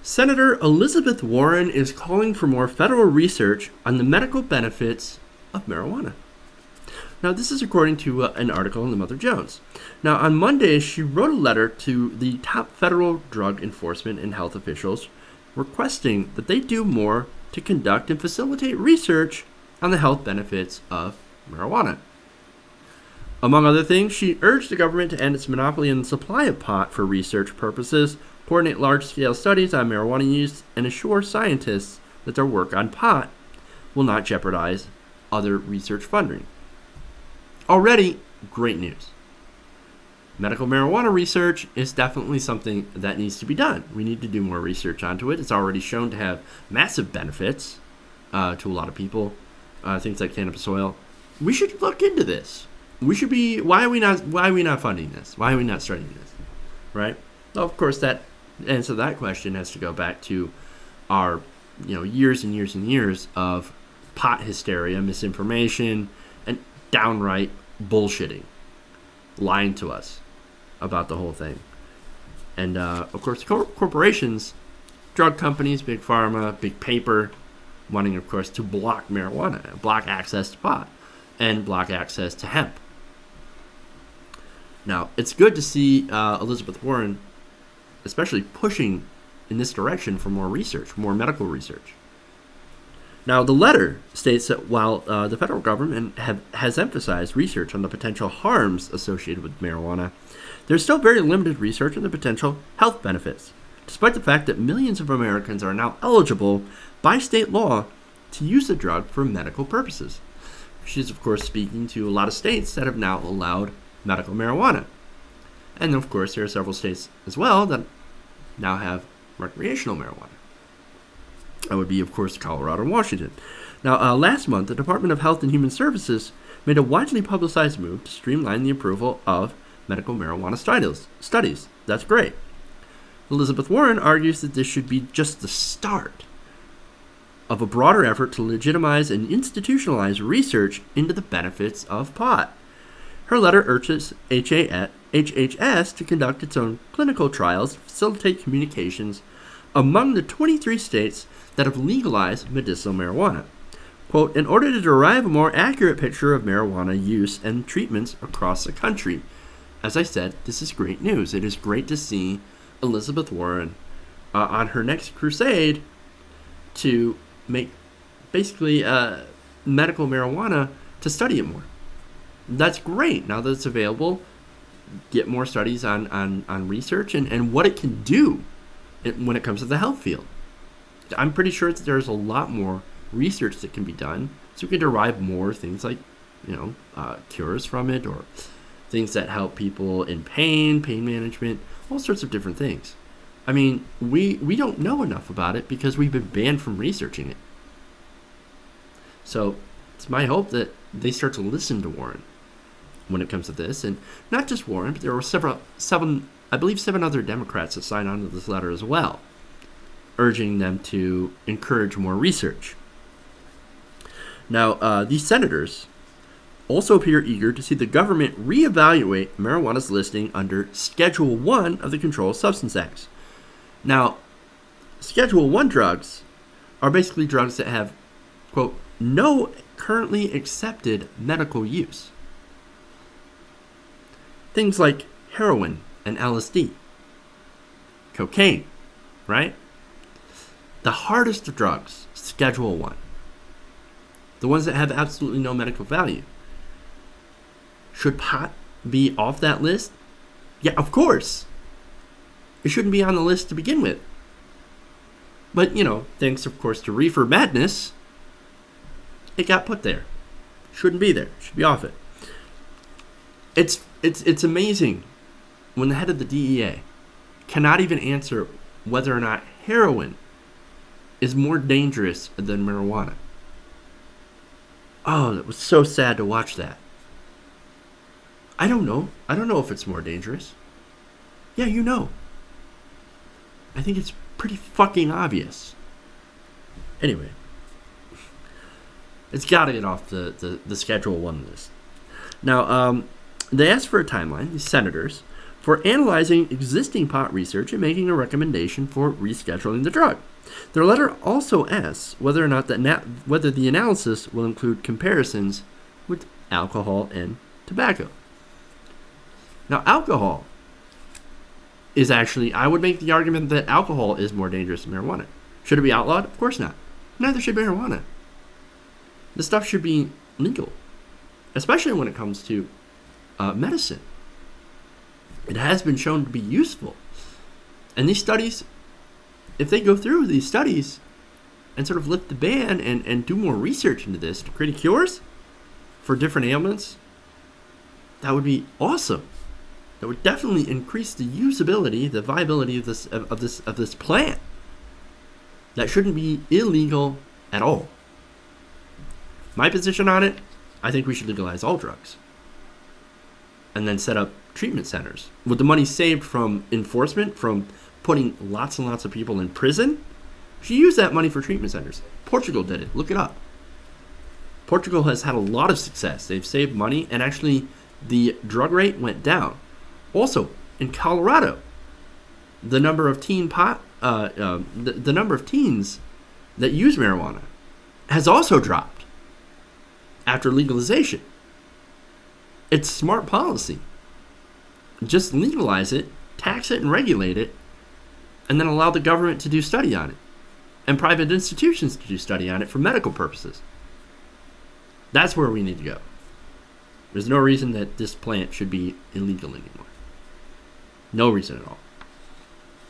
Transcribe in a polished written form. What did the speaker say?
Senator Elizabeth Warren is calling for more federal research on the medical benefits of marijuana. Now, this is according to an article in the Mother Jones. Now, on Monday, she wrote a letter to the top federal drug enforcement and health officials requesting that they do more to conduct and facilitate research on the health benefits of marijuana. Among other things, she urged the government to end its monopoly on the supply of pot for research purposes, coordinate large-scale studies on marijuana use, and assure scientists that their work on pot will not jeopardize other research funding. Already, great news. Medical marijuana research is definitely something that needs to be done. We need to do more research onto it. It's already shown to have massive benefits to a lot of people, things like cannabis oil. We should look into this. We should be. Why are we not funding this? Why are we not studying this? Right? Well, of course, that answer to that question has to go back to our, years and years and years of pot hysteria, misinformation, and downright bullshitting, lying to us about the whole thing. And of course, corporations, drug companies, big pharma, big paper, wanting, of course, to block marijuana, block access to pot, and block access to hemp. Now, it's good to see Elizabeth Warren especially pushing in this direction for more research, more medical research. Now, the letter states that while the federal government has emphasized research on the potential harms associated with marijuana, there's still very limited research on the potential health benefits, despite the fact that millions of Americans are now eligible by state law to use the drug for medical purposes. She's, of course, speaking to a lot of states that have now allowed medical marijuana. And, of course, there are several states as well that now have recreational marijuana. That would be, of course, Colorado and Washington. Now, last month, the Department of Health and Human Services made a widely publicized move to streamline the approval of medical marijuana studies. That's great. Elizabeth Warren argues that this should be just the start of a broader effort to legitimize and institutionalize research into the benefits of pot. Her letter urges HHS to conduct its own clinical trials to facilitate communications among the 23 states that have legalized medicinal marijuana. Quote, in order to derive a more accurate picture of marijuana use and treatments across the country. As I said, this is great news. It is great to see Elizabeth Warren on her next crusade to make basically medical marijuana to study it more. That's great. Now that it's available, get more studies on research and what it can do when it comes to the health field. I'm pretty sure that there's a lot more research that can be done, so we can derive more things like, cures from it, or things that help people in pain management, all sorts of different things. I mean, we don't know enough about it because we've been banned from researching it. So it's my hope that they start to listen to Warren when it comes to this, and not just Warren, but there were seven other Democrats that signed on to this letter as well, urging them to encourage more research. Now, these senators also appear eager to see the government reevaluate marijuana's listing under Schedule 1 of the Controlled Substance Act. Now, Schedule 1 drugs are basically drugs that have, quote, no currently accepted medical use. Things like heroin and LSD, cocaine, right? The hardest of drugs, Schedule 1. The ones that have absolutely no medical value. Should pot be off that list? Yeah, of course. It shouldn't be on the list to begin with. But, thanks, of course, to reefer madness, it got put there. Shouldn't be there. It should be off it. It's amazing when the head of the DEA cannot even answer whether or not heroin is more dangerous than marijuana. Oh, it was so sad to watch that. I don't know. I don't know if it's more dangerous. Yeah, I think it's pretty fucking obvious. Anyway, it's got to get off the Schedule 1 list. Now, they asked for a timeline, these senators, for analyzing existing pot research and making a recommendation for rescheduling the drug. Their letter also asks whether or not whether the analysis will include comparisons with alcohol and tobacco. Now, alcohol is actually, I would make the argument that alcohol is more dangerous than marijuana. Should it be outlawed? Of course not. Neither should marijuana. This stuff should be legal, especially when it comes to medicine. It has been shown to be useful. And these studies, if they go through these studies and sort of lift the ban and do more research into this to create cures for different ailments, that would be awesome. That would definitely increase the usability, the viability of this plant. That shouldn't be illegal at all. My position on it, I think we should legalize all drugs. And then set up treatment centers. With the money saved from enforcement, from putting lots and lots of people in prison, we should use that money for treatment centers. Portugal did it. Look it up. Portugal has had a lot of success. They've saved money, and actually the drug rate went down. Also, in Colorado, the number of the number of teens that use marijuana has also dropped after legalization. It's smart policy. Just legalize it, tax it and regulate it, and then allow the government to do study on it, and private institutions to do study on it for medical purposes. That's where we need to go. There's no reason that this plant should be illegal anymore. No reason at all.